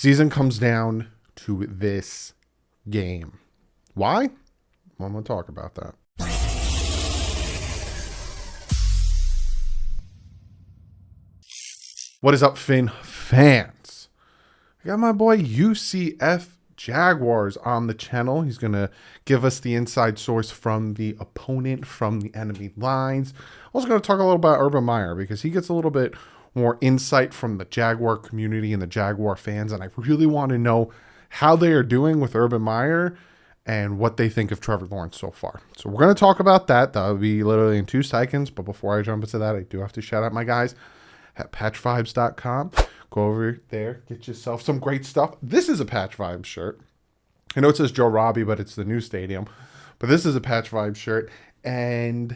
season comes down to this game. Why? Well, I'm going to talk about that. What is up, Finn fans? I got my boy UCF Jaguars on the channel. He's going to give us the inside source from the opponent, from the enemy lines. Also going to talk a little about Urban Meyer because he gets a little bit more insight from the Jaguar community and the Jaguar fans. And I really want to know how they are doing with Urban Meyer and what they think of Trevor Lawrence so far. So we're going to talk about that. That'll be literally in 2 seconds. But before I jump into that, I do have to shout out my guys at patchvibes.com. Go over there, get yourself some great stuff. This is a Patch Vibes shirt. I know it says Joe Robbie, but it's the new stadium. But this is a Patch Vibes shirt, and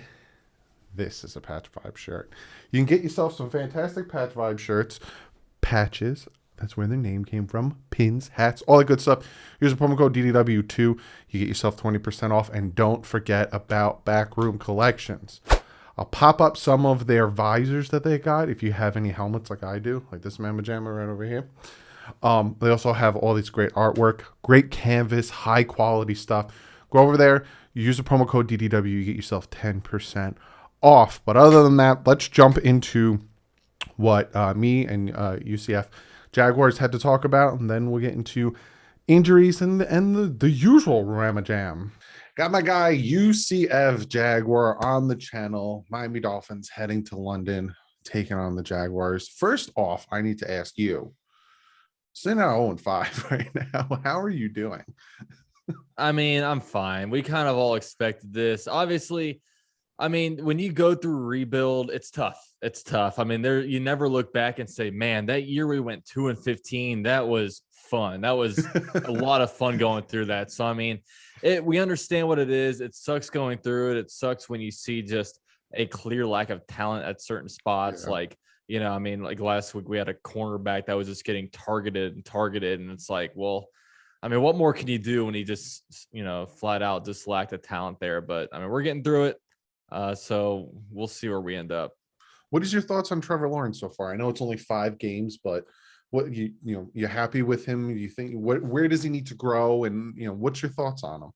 this is a Patch Vibes shirt. You can get yourself some fantastic Patch Vibes shirts, patches. That's where their name came from. Pins, hats, all that good stuff. Use the promo code DDW2. You get yourself 20% off, and don't forget about Backroom Collections. I'll pop up some of their visors that they got if you have any helmets like I do, like this Mamba Jammer right over here. They also have all this great artwork, great canvas, high quality stuff. Go over there, use the promo code DDW, you get yourself 10% off. But other than that, let's jump into what me and UCF Jaguars had to talk about, and then we'll get into injuries and the usual Ramajam. Got my guy UCF Jaguar on the channel. Miami Dolphins heading to London, taking on the Jaguars. First off, I need to ask you, sitting at 0-5 right now, how are you doing? I mean, I'm fine. We kind of all expected this. Obviously, I mean, when you go through rebuild, it's tough. It's tough. I mean, you never look back and say, man, that year we went 2-15, that was fun. That was a lot of fun going through that. So, I mean, we understand what it is. It sucks going through it. It sucks when you see just a clear lack of talent at certain spots. Yeah. Like, you know, I mean, like last week we had a cornerback that was just getting targeted. And it's like, well, I mean, what more can you do when he just, you know, flat out just lacked the talent there? But I mean, we're getting through it. So we'll see where we end up. What is your thoughts on Trevor Lawrence so far? I know it's only 5 games, but what you're happy with him? You think where does he need to grow? And what's your thoughts on him?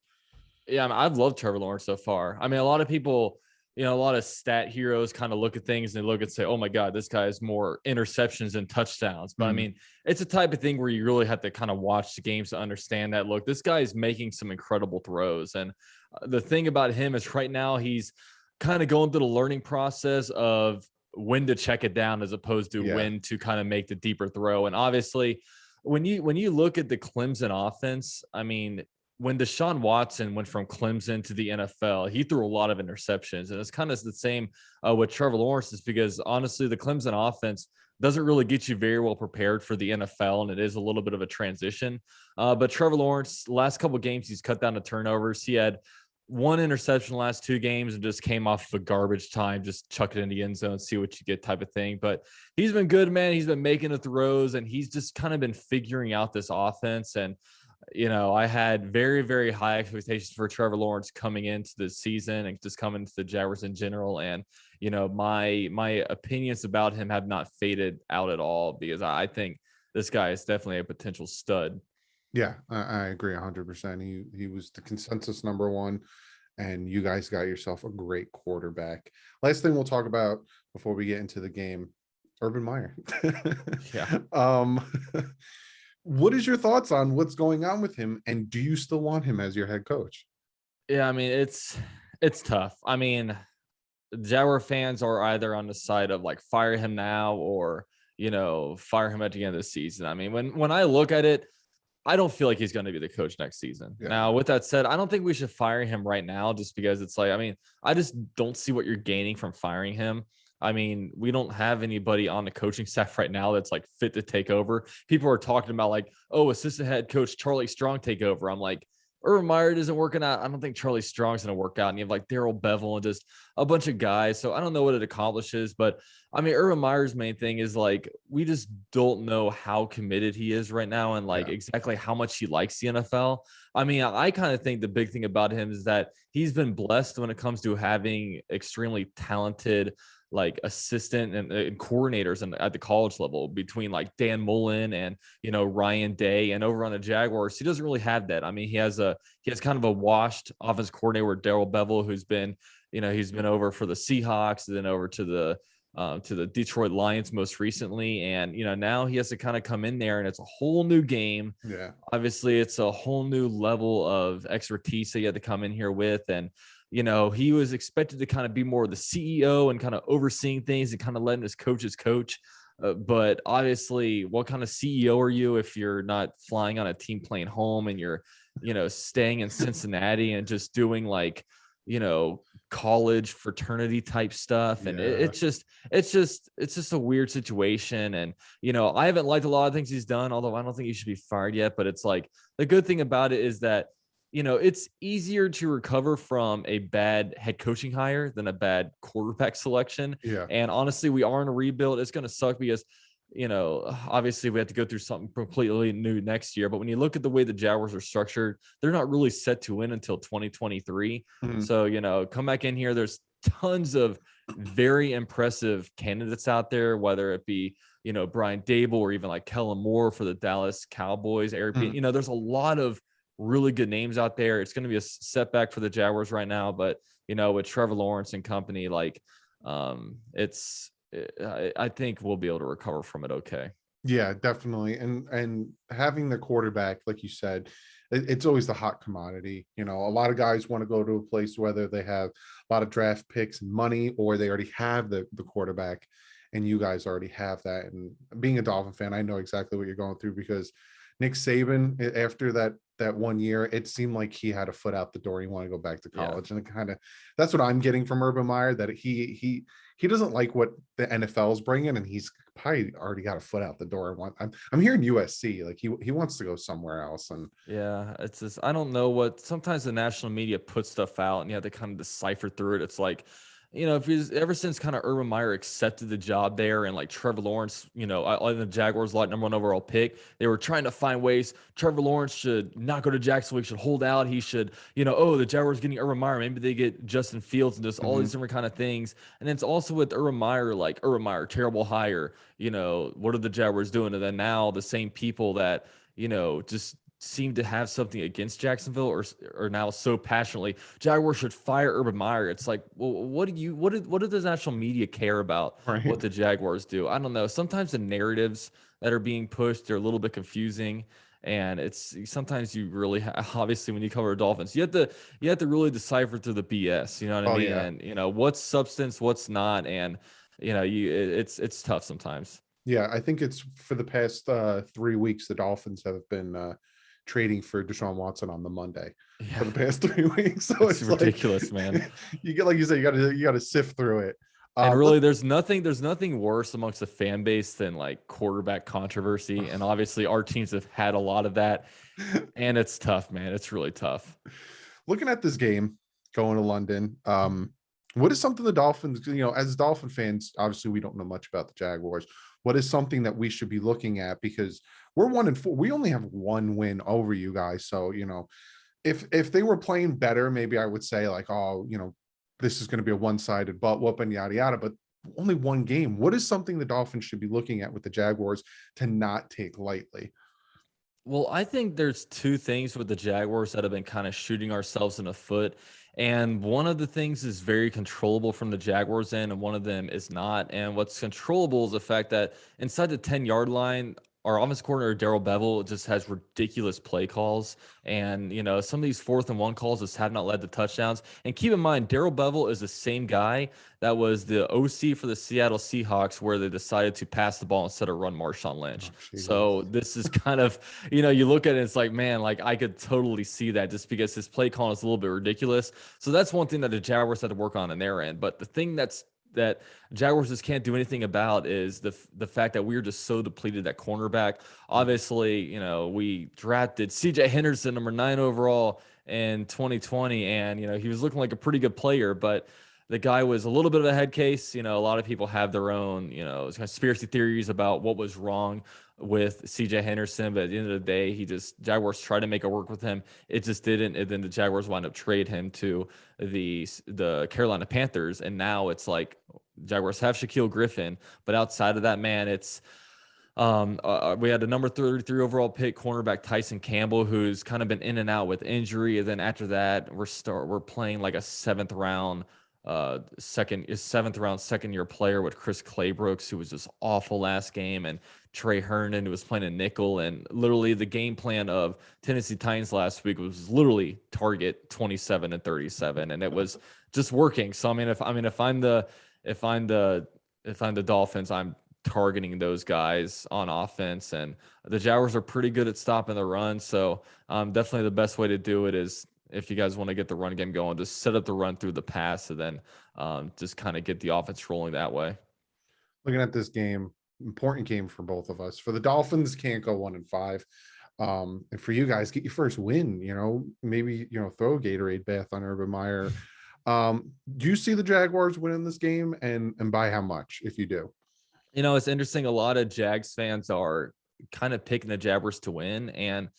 Yeah, I mean, I've loved Trevor Lawrence so far. I mean, a lot of people, a lot of stat heroes kind of look at things and they look and say, oh my God, this guy has more interceptions than touchdowns. But I mean, it's a type of thing where you really have to kind of watch the games to understand that, look, this guy is making some incredible throws. And the thing about him is right now he's kind of going through the learning process of when to check it down as opposed to when to kind of make the deeper throw. And obviously when you look at the Clemson offense, I mean, when Deshaun Watson went from Clemson to the NFL, he threw a lot of interceptions. And it's kind of the same with Trevor Lawrence, is because honestly, the Clemson offense doesn't really get you very well prepared for the NFL. And it is a little bit of a transition. But Trevor Lawrence, last couple of games, he's cut down the turnovers. He had 1 interception the last 2 games and just came off of a garbage time, just chuck it in the end zone, see what you get type of thing. But he's been good, man. He's been making the throws and he's just kind of been figuring out this offense. And, I had very, very high expectations for Trevor Lawrence coming into the season and just coming to the Jaguars in general. And, my opinions about him have not faded out at all because I think this guy is definitely a potential stud. Yeah, I agree 100%. He was the consensus number 1, and you guys got yourself a great quarterback. Last thing we'll talk about before we get into the game, Urban Meyer. Yeah. What is your thoughts on what's going on with him, and do you still want him as your head coach? Yeah, I mean, it's tough. I mean, Jaguar fans are either on the side of like fire him now or, fire him at the end of the season. I mean, when I look at it, I don't feel like he's going to be the coach next season. Yeah. Now, with that said, I don't think we should fire him right now just because it's like, I mean, I just don't see what you're gaining from firing him. I mean, we don't have anybody on the coaching staff right now that's like fit to take over. People are talking about like, oh, assistant head coach Charlie Strong take over. I'm like, Urban Meyer isn't working out. I don't think Charlie Strong's going to work out. And you have like Darrell Bevel and just a bunch of guys. So I don't know what it accomplishes, but I mean, Urban Meyer's main thing is like, we just don't know how committed he is right now and like exactly how much he likes the NFL. I mean, I kind of think the big thing about him is that he's been blessed when it comes to having extremely talented like assistant and coordinators at the college level between like Dan Mullen and, Ryan Day, and over on the Jaguars, he doesn't really have that. I mean, he has kind of a washed offense coordinator with Darrell Bevel, who's been, he's been over for the Seahawks, and then over to the Detroit Lions most recently. And, now he has to kind of come in there, and it's a whole new game. Yeah. Obviously it's a whole new level of expertise that you had to come in here with. And, he was expected to kind of be more of the CEO and kind of overseeing things and kind of letting his coaches coach. But obviously, what kind of CEO are you if you're not flying on a team plane home, and you're, staying in Cincinnati and just doing like, college fraternity type stuff. And it's just a weird situation. And, I haven't liked a lot of things he's done, although I don't think he should be fired yet. But it's like, the good thing about it is that, it's easier to recover from a bad head coaching hire than a bad quarterback selection. Yeah. And honestly, we are in a rebuild. It's going to suck because, obviously we have to go through something completely new next year. But when you look at the way the Jaguars are structured, they're not really set to win until 2023. Mm-hmm. So, come back in here. There's tons of very impressive candidates out there, whether it be, Brian Dable or even like Kellen Moore for the Dallas Cowboys. Mm-hmm. There's a lot of really good names out there. It's going to be a setback for the Jaguars right now, but with Trevor Lawrence and company, like I think we'll be able to recover from it. Okay. Yeah, definitely. And having the quarterback, like you said, it's always the hot commodity. A lot of guys want to go to a place whether they have a lot of draft picks and money, or they already have the quarterback, and you guys already have that. And being a Dolphin fan, I know exactly what you're going through, because Nick Saban, after that 1 year, it seemed like he had a foot out the door. He wanted to go back to college. Yeah. And that's what I'm getting from Urban Meyer, that he doesn't like what the NFL is bringing, and he's probably already got a foot out the door. I'm hearing USC, like he wants to go somewhere else. And yeah, it's just, I don't know what, sometimes the national media puts stuff out and you have to kind of decipher through it. It's like, if he's ever since kind of Urban Meyer accepted the job there, and like Trevor Lawrence, the Jaguars like #1 overall pick, they were trying to find ways. Trevor Lawrence should not go to Jacksonville. He should hold out. He should, the Jaguars getting Urban Meyer. Maybe they get Justin Fields and just all these different kind of things. And then it's also with Urban Meyer, like Urban Meyer, terrible hire. What are the Jaguars doing? And then now the same people that, just seem to have something against Jacksonville, or now so passionately Jaguars should fire Urban Meyer. It's like, well, what does the national media care about what the Jaguars do? I don't know. Sometimes the narratives that are being pushed are a little bit confusing, and it's sometimes you really obviously when you cover Dolphins, you have to really decipher through the BS. You know what I mean? Yeah. And what's substance, what's not, and it's tough sometimes. Yeah, I think it's for the past 3 weeks the Dolphins have been trading for Deshaun Watson on the Monday for the past 3 weeks. So it's ridiculous, like, man. You get, like you said, you got to sift through it. And really, there's nothing worse amongst the fan base than like quarterback controversy. And obviously our teams have had a lot of that, and it's tough, man. It's really tough. Looking at this game going to London, what is something the Dolphins, as Dolphin fans, obviously we don't know much about the Jaguars. What is something that we should be looking at? Because we're 1-4. We only have one win over you guys. So, if they were playing better, maybe I would say like, oh, this is going to be a one-sided butt whooping, yada, yada, but only one game. What is something the Dolphins should be looking at with the Jaguars to not take lightly? Well, I think there's two things with the Jaguars that have been kind of shooting ourselves in the foot. And one of the things is very controllable from the Jaguars end, and one of them is not. And what's controllable is the fact that inside the 10-yard line, our offense coordinator, Darrell Bevel, just has ridiculous play calls. And, some of these 4th and 1 calls just have not led to touchdowns. And keep in mind, Darrell Bevel is the same guy that was the OC for the Seattle Seahawks, where they decided to pass the ball instead of run Marshawn Lynch. So this is kind of, you look at it, it's like, man, like I could totally see that, just because his play calling is a little bit ridiculous. So that's one thing that the Jaguars had to work on their end. But the thing that Jaguars just can't do anything about is the fact that we're just so depleted at cornerback. Obviously, we drafted CJ Henderson, #9 overall in 2020, and he was looking like a pretty good player. But the guy was a little bit of a head case. A lot of people have their own, conspiracy theories about what was wrong with CJ Henderson, but at the end of the day, Jaguars tried to make it work with him. It just didn't. And then the Jaguars wound up trade him to the Carolina Panthers. And now it's like Jaguars have Shaquille Griffin, but outside of that, man, it's we had a number 33 overall pick cornerback Tyson Campbell, who's kind of been in and out with injury. And then after that, we're playing like a seventh round second year player with Chris Claybrooks, who was just awful last game, and Trey Herndon, who was playing a nickel. And literally the game plan of Tennessee Titans last week was literally target 27 and 37, and it was just working. So if I'm the Dolphins, I'm targeting those guys on offense, and the Jaguars are pretty good at stopping the run. So definitely the best way to do it is, if you guys want to get the run game going, just set up the run through the pass, and then just kind of get the offense rolling that way. Looking at this game, important game for both of us. For the Dolphins, can't go 1-5. And for you guys, get your first win, maybe, throw a Gatorade bath on Urban Meyer. Do you see the Jaguars winning this game, and by how much, if you do? It's interesting. A lot of Jags fans are kind of picking the Jaguars to win. And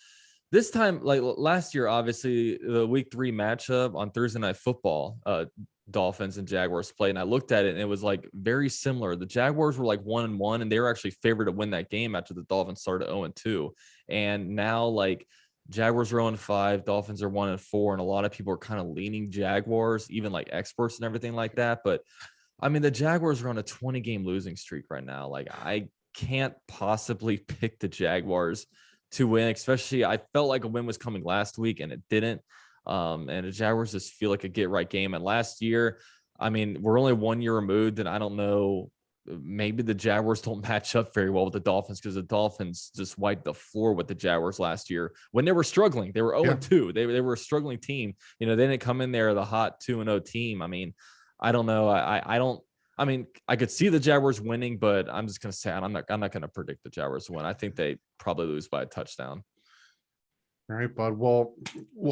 this time, like last year, obviously the week 3 matchup on Thursday Night Football, Dolphins and Jaguars played, and I looked at it and it was like very similar. The Jaguars were like 1-1, and they were actually favored to win that game after the Dolphins started 0-2. And now like Jaguars are 0-5, Dolphins are 1-4, and a lot of people are kind of leaning Jaguars, even like experts and everything like that. But the Jaguars are on a 20-game losing streak right now. Like, I can't possibly pick the Jaguars to win, especially I felt like a win was coming last week and it didn't. And the Jaguars just feel like a get right game. And last year, we're only 1 year removed, and I don't know, maybe the Jaguars don't match up very well with the Dolphins, because the Dolphins just wiped the floor with the Jaguars last year when they were struggling. They were 0-2. They were a struggling team. They didn't come in there the hot 2-0 team. I don't know. I could see the Jaguars winning, but I'm just going to say I'm not going to predict the Jaguars win. I think they probably lose by a touchdown. All right, bud. Well,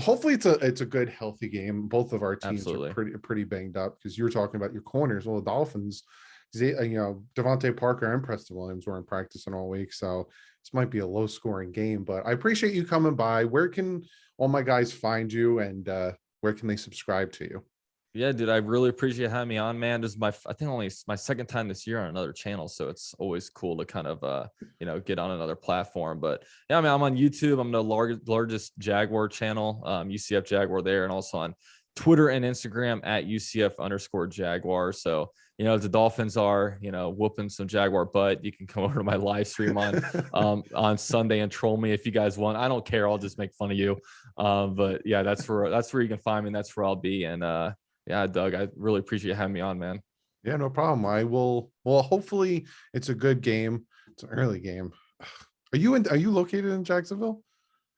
hopefully it's a good, healthy game. Both of our teams are pretty banged up, because you were talking about your corners. Well, the Dolphins, Devontae Parker and Preston Williams weren't practicing all week, so this might be a low-scoring game. But I appreciate you coming by. Where can all my guys find you, and where can they subscribe to you? Yeah, dude, I really appreciate having me on, man. This is I think only my second time this year on another channel, so it's always cool to kind of get on another platform. But yeah, I'm on YouTube. I'm the largest Jaguar channel, UCF Jaguar there, and also on Twitter and Instagram at UCF_Jaguar. So if the Dolphins are whooping some Jaguar butt, you can come over to my live stream on Sunday and troll me if you guys want. I don't care. I'll just make fun of you. But yeah, that's where you can find me. And that's where I'll be. And yeah, Doug, I really appreciate having me on, man. Yeah, no problem. I will. Well, hopefully it's a good game. It's an early game. Are you located in Jacksonville?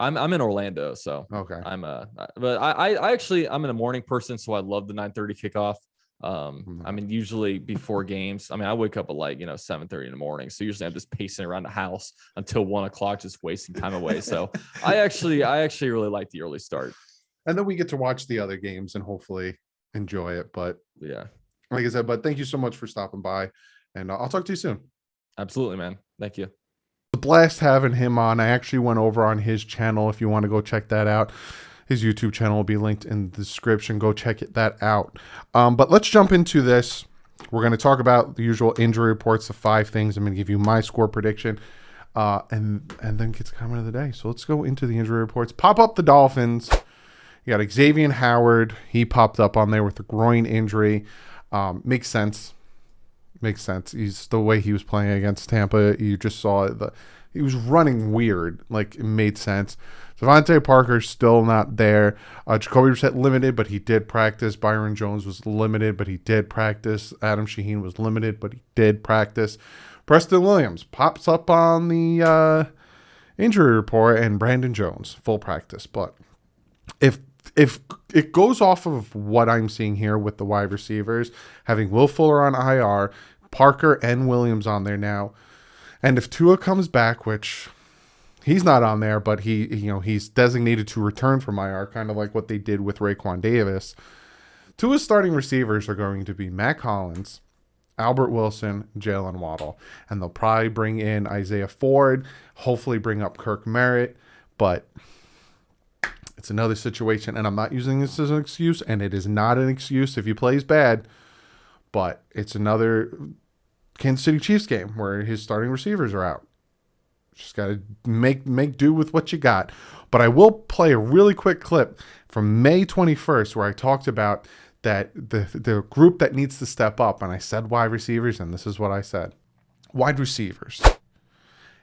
I'm in Orlando, so okay. But I'm a morning person, so I love the 9:30 kickoff. Usually before games, I wake up at 7:30 in the morning. So usually I'm just pacing around the house until 1 o'clock, just wasting time away. So I actually really like the early start. And then we get to watch the other games and hopefully enjoy it. But yeah, like I said, but thank you so much for stopping by, and I'll talk to you soon. Absolutely, man. Thank you. A blast having him on. I actually went over on his channel. If you want to go check that out, his YouTube channel will be linked in the description. Go check that out. But let's jump into this. We're going to talk about the usual injury reports, the 5 things. I'm going to give you my score prediction, and then get to comment of the day. So let's go into the injury reports. Pop up the Dolphins. You got Xavier Howard. He popped up on there with a groin injury. Makes sense. He's the way he was playing against Tampa. You just saw it. He was running weird. Like, it made sense. Devontae Parker's still not there. Jacoby Brissett limited, but he did practice. Byron Jones was limited, but he did practice. Adam Shaheen was limited, but he did practice. Preston Williams pops up on the injury report, and Brandon Jones full practice. But if it goes off of what I'm seeing here with the wide receivers, having Will Fuller on IR, Parker and Williams on there now, and if Tua comes back, which he's not on there, but he's designated to return from IR, kind of like what they did with Raekwon Davis, Tua's starting receivers are going to be Matt Collins, Albert Wilson, Jalen Waddle. And they'll probably bring in Isaiah Ford, hopefully bring up Kirk Merritt. But it's another situation, and I'm not using this as an excuse, and it is not an excuse if he plays bad. But it's another Kansas City Chiefs game where his starting receivers are out. Just got to make do with what you got. But I will play a really quick clip from May 21st where I talked about that the group that needs to step up. And I said wide receivers, and this is what I said. Wide receivers.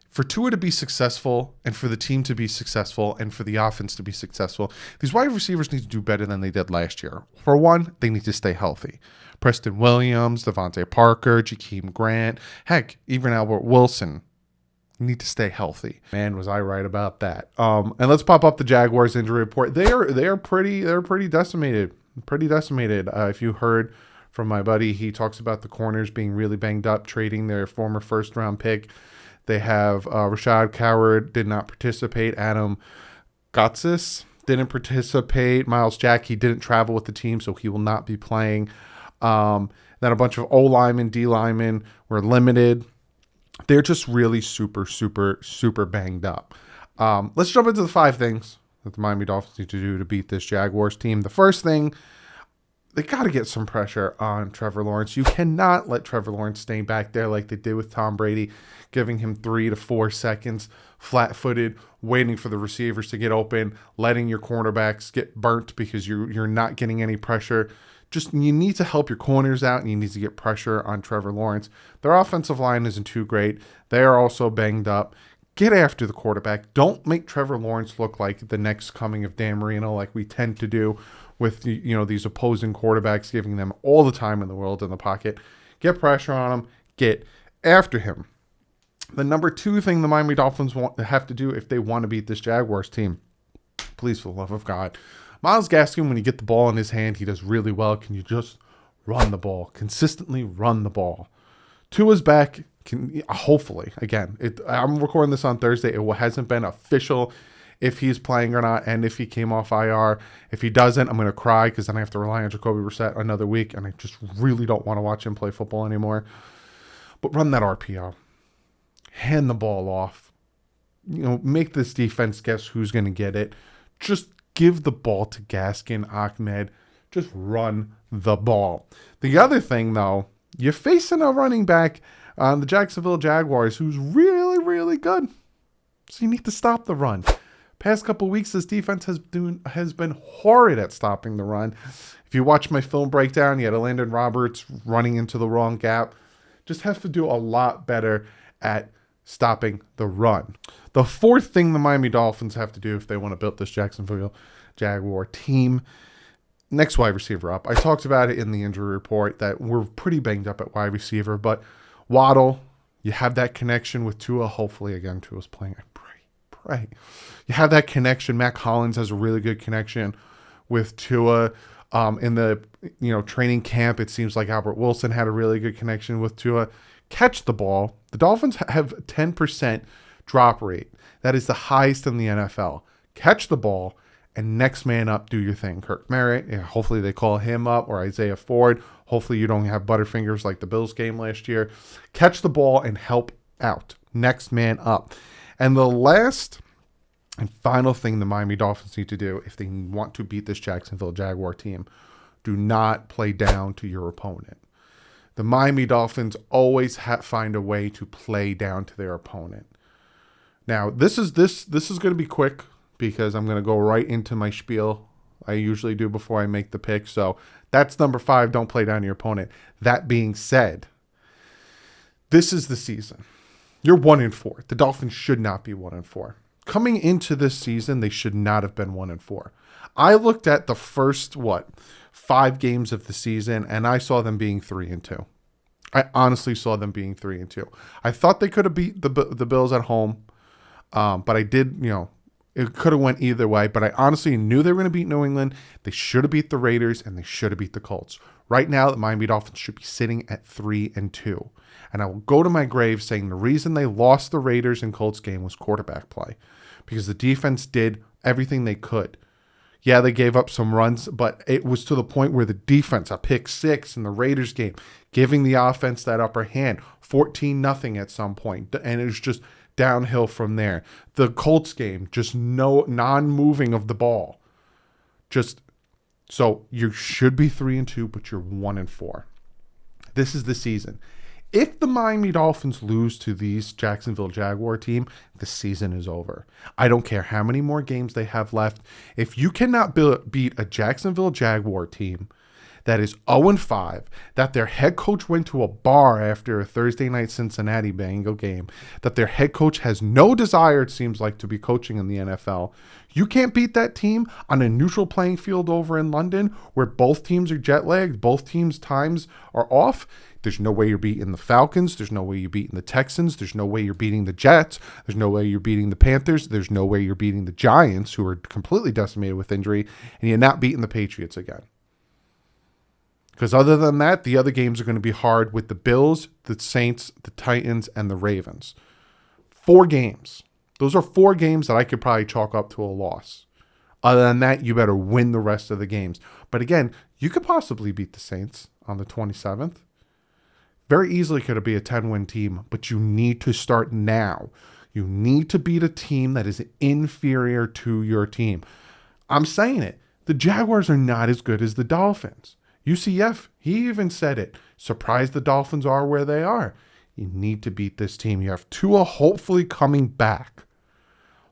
For Tua to be successful and for the team to be successful and for the offense to be successful, these wide receivers need to do better than they did last year. For one, they need to stay healthy. Preston Williams, Devontae Parker, Jakeem Grant, heck, even Albert Wilson need to stay healthy. Man, was I right about that. And let's pop up the Jaguars injury report. They're pretty decimated. Pretty decimated. If you heard from my buddy, he talks about the corners being really banged up, trading their former first-round pick. They have Rashad Coward did not participate. Adam Gotsis didn't participate. Miles Jack, he didn't travel with the team, so he will not be playing. Then a bunch of O linemen, D linemen were limited. They're just really super banged up. Let's jump into the 5 things that the Miami Dolphins need to do to beat this Jaguars team. The first thing, they got to get some pressure on Trevor Lawrence. You cannot let Trevor Lawrence stay back there like they did with Tom Brady, giving him 3 to 4 seconds, flat-footed, waiting for the receivers to get open, letting your cornerbacks get burnt because you're not getting any pressure. Just you need to help your corners out, and you need to get pressure on Trevor Lawrence. Their offensive line isn't too great. They are also banged up. Get after the quarterback. Don't make Trevor Lawrence look like the next coming of Dan Marino like we tend to do with these opposing quarterbacks, giving them all the time in the world in the pocket. Get pressure on him. Get after him. The number 2 thing the Miami Dolphins have to do if they want to beat this Jaguars team, please, for the love of God, Myles Gaskin, when you get the ball in his hand, he does really well. Can you just run the ball? Consistently run the ball. Tua's back. Hopefully, again, I'm recording this on Thursday. It hasn't been official if he's playing or not, and if he came off IR. If he doesn't, I'm going to cry because then I have to rely on Jacoby Brissett another week, and I just really don't want to watch him play football anymore. But run that RPO. Hand the ball off. Make this defense guess who's going to get it. Just give the ball to Gaskin, Ahmed. Just run the ball. The other thing, though, you're facing a running back on the Jacksonville Jaguars who's really good. So you need to stop the run. Past couple of weeks, this defense has been horrid at stopping the run. If you watch my film breakdown, you had Landon Roberts running into the wrong gap. Just have to do a lot better at stopping the run. The 4th thing the Miami Dolphins have to do if they want to build this Jacksonville Jaguar team, next wide receiver up. I talked about it in the injury report that we're pretty banged up at wide receiver, but Waddle, you have that connection with Tua. Hopefully, again, Tua's playing. I pray. You have that connection. Matt Collins has a really good connection with Tua. In the training camp, it seems like Albert Wilson had a really good connection with Tua. Catch the ball. The Dolphins have 10% drop rate. That is the highest in the NFL. Catch the ball and next man up, do your thing. Kirk Merritt, hopefully they call him up, or Isaiah Ford. Hopefully you don't have butterfingers like the Bills game last year. Catch the ball and help out. Next man up. And the last and final thing the Miami Dolphins need to do if they want to beat this Jacksonville Jaguar team, do not play down to your opponent. The Miami Dolphins always find a way to play down to their opponent. Now, this is going to be quick because I'm going to go right into my spiel I usually do before I make the pick. So that's number 5, don't play down to your opponent. That being said, this is the season. You're 1-4. The Dolphins should not be 1-4. Coming into this season, they should not have been 1-4. I looked at the first, 5 games of the season, and I saw them being 3-2. I honestly saw them being 3-2. I thought they could have beat the Bills at home, but I did, it could have went either way. But I honestly knew they were going to beat New England. They should have beat the Raiders, and they should have beat the Colts. Right now, the Miami Dolphins should be sitting at 3-2. And I will go to my grave saying the reason they lost the Raiders and Colts game was quarterback play, because the defense did everything they could. Yeah, they gave up some runs, but it was to the point where the defense, a pick six in the Raiders game, giving the offense that upper hand, 14-0 at some point, and it was just downhill from there. The Colts game, just no non-moving of the ball. Just so you should be 3-2, but you're 1-4. This is the season. If the Miami Dolphins lose to these Jacksonville Jaguar team, the season is over. I don't care how many more games they have left. If you cannot beat a Jacksonville Jaguar team that is 0-5, that their head coach went to a bar after a Thursday night Cincinnati Bengal game, that their head coach has no desire, it seems like, to be coaching in the NFL, you can't beat that team on a neutral playing field over in London where both teams are jet lagged, both teams' times are off. There's no way you're beating the Falcons. There's no way you're beating the Texans. There's no way you're beating the Jets. There's no way you're beating the Panthers. There's no way you're beating the Giants, who are completely decimated with injury, and you're not beating the Patriots again. Because other than that, the other games are going to be hard with the Bills, the Saints, the Titans, and the Ravens. 4 games. Those are 4 games that I could probably chalk up to a loss. Other than that, you better win the rest of the games. But again, you could possibly beat the Saints on the 27th. Very easily could it be a 10-win team, but you need to start now. You need to beat a team that is inferior to your team. I'm saying it. The Jaguars are not as good as the Dolphins. UCF, he even said it. Surprised the Dolphins are where they are. You need to beat this team. You have Tua hopefully coming back.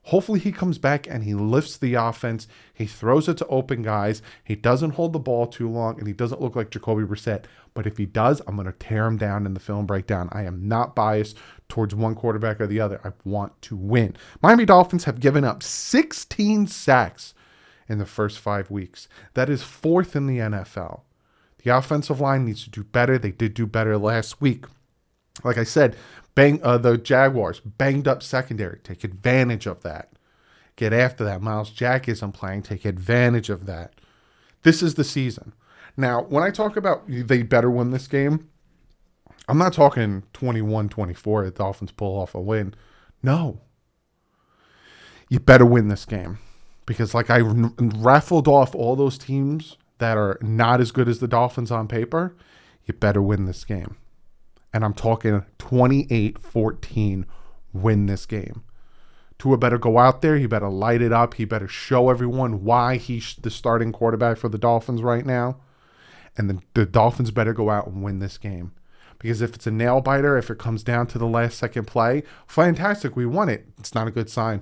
Hopefully he comes back and he lifts the offense. He throws it to open guys. He doesn't hold the ball too long, and he doesn't look like Jacoby Brissett. But if he does, I'm going to tear him down in the film breakdown. I am not biased towards one quarterback or the other. I want to win. Miami Dolphins have given up 16 sacks in the first 5 weeks. That is 4th in the NFL. The offensive line needs to do better. They did do better last week. Like I said, the Jaguars, banged up secondary. Take advantage of that. Get after that. Miles Jack isn't playing. Take advantage of that. This is the season. Now, when I talk about they better win this game, I'm not talking 21-24, the Dolphins pull off a win. No. You better win this game. Because like I raffled off all those teams that are not as good as the Dolphins on paper, you better win this game. And I'm talking 28-14, win this game. Tua better go out there. He better light it up. He better show everyone why he's the starting quarterback for the Dolphins right now. And the Dolphins better go out and win this game. Because if it's a nail biter, if it comes down to the last second play, fantastic, we won it. It's not a good sign.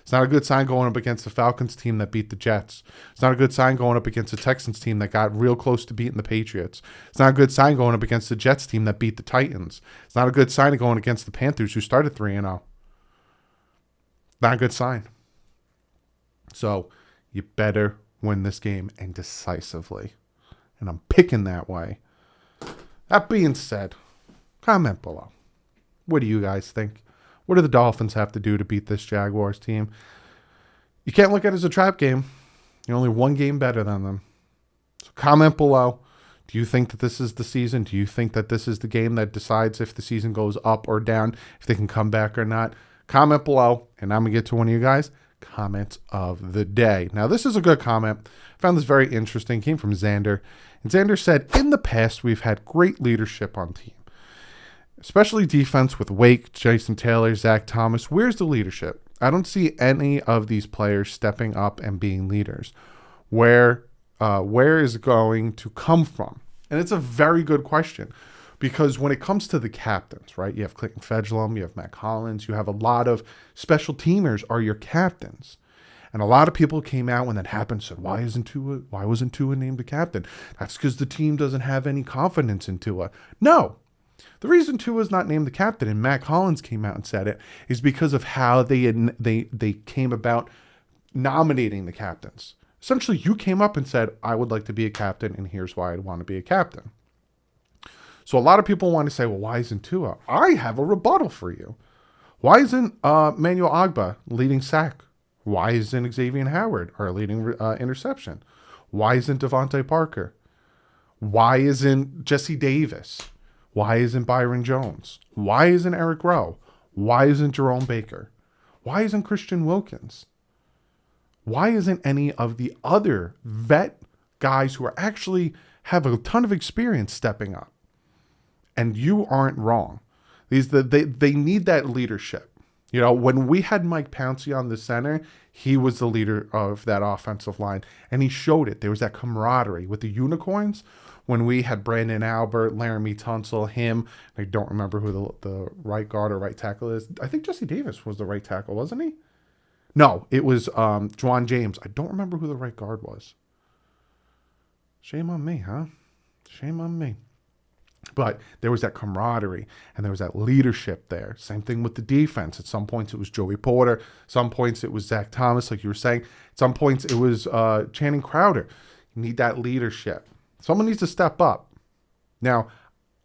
It's not a good sign going up against the Falcons team that beat the Jets. It's not a good sign going up against the Texans team that got real close to beating the Patriots. It's not a good sign going up against the Jets team that beat the Titans. It's not a good sign going against the Panthers, who started 3-0. Not a good sign. So you better win this game, and decisively. And I'm picking that way. That being said, comment below. What do you guys think? What do the Dolphins have to do to beat this Jaguars team? You can't look at it as a trap game. You're only one game better than them. So comment below. Do you think that this is the season? Do you think that this is the game that decides if the season goes up or down, if they can come back or not? Comment below, and I'm going to get to one of you guys' comments of the day. Now, this is a good comment. I found this very interesting. It came from Xander. And Xander said, in the past, we've had great leadership on team, especially defense with Wake, Jason Taylor, Zach Thomas. Where's the leadership? I don't see any of these players stepping up and being leaders. Where is it going to come from? And it's a very good question, because when it comes to the captains, right, you have Clayton Fedulum, you have Matt Collins, you have a lot of special teamers are your captains. And a lot of people came out when that happened and said, why wasn't Tua named the captain? That's because the team doesn't have any confidence in Tua. No. The reason Tua is not named the captain, and Matt Collins came out and said it, is because of how they came about nominating the captains. Essentially, you came up and said, I would like to be a captain, and here's why I'd want to be a captain. So a lot of people want to say, well, why isn't Tua? I have a rebuttal for you. Why isn't Manuel Agba leading sack? Why isn't Xavier Howard our leading interception? Why isn't Devontae Parker? Why isn't Jesse Davis? Why isn't Byron Jones? Why isn't Eric Rowe? Why isn't Jerome Baker? Why isn't Christian Wilkins? Why isn't any of the other vet guys who are actually have a ton of experience stepping up? And you aren't wrong. They need that leadership. You know, when we had Mike Pouncey on the center, he was the leader of that offensive line, and he showed it. There was that camaraderie with the Unicorns. When we had Brandon Albert, Laramie Tunsil, him, I don't remember who the right guard or right tackle is. I think Jesse Davis was the right tackle, wasn't he? No, it was Juwan James. I don't remember who the right guard was. Shame on me, huh? Shame on me. But there was that camaraderie and there was that leadership there. Same thing with the defense. At some points it was Joey Porter. Some points it was Zach Thomas, like you were saying. At some points it was Channing Crowder. You need that leadership. Someone needs to step up. Now,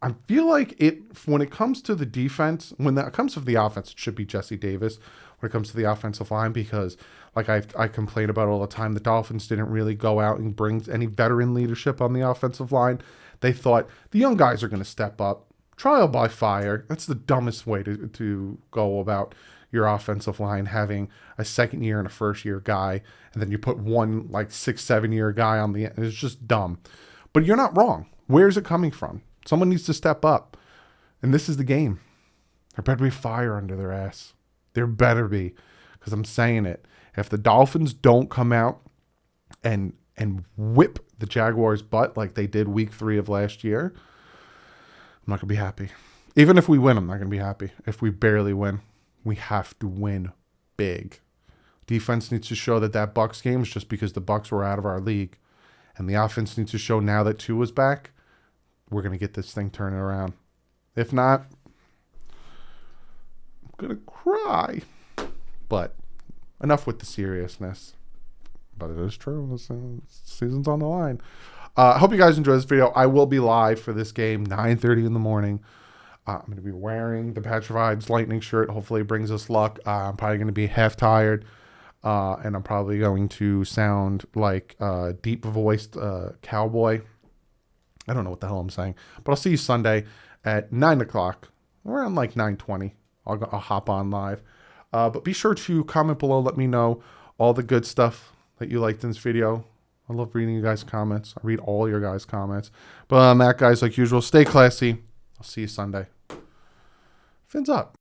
I feel like when it comes to the defense, when it comes to the offense, it should be Jesse Davis. When it comes to the offensive line, because like I complain about all the time, the Dolphins didn't really go out and bring any veteran leadership on the offensive line. They thought the young guys are going to step up. Trial by fire. That's the dumbest way to go about your offensive line, having a second year and a first year guy, and then you put one like 6-7 year guy on the end. It's just dumb. But you're not wrong. Where's it coming from? Someone needs to step up. And this is the game. There better be fire under their ass. There better be. Because I'm saying it. If the Dolphins don't come out and whip the Jaguars' butt like they did week 3 of last year, I'm not going to be happy. Even if we win, I'm not going to be happy. If we barely win, we have to win big. Defense needs to show that Bucks game is just because the Bucks were out of our league. And the offense needs to show now that Tua's back, we're going to get this thing turning around. If not, I'm going to cry. But enough with the seriousness. But it is true. This season's on the line. I hope you guys enjoy this video. I will be live for this game, 9:30 in the morning. I'm going to be wearing the Petrified's Lightning shirt. Hopefully it brings us luck. I'm probably going to be half tired. And I'm probably going to sound like a deep-voiced cowboy. I don't know what the hell I'm saying. But I'll see you Sunday at 9 o'clock. Around like 9:20. I'll hop on live. But be sure to comment below. Let me know all the good stuff that you liked in this video. I love reading you guys' comments. I read all your guys' comments. But on that, guys, like usual, stay classy. I'll see you Sunday. Fins up.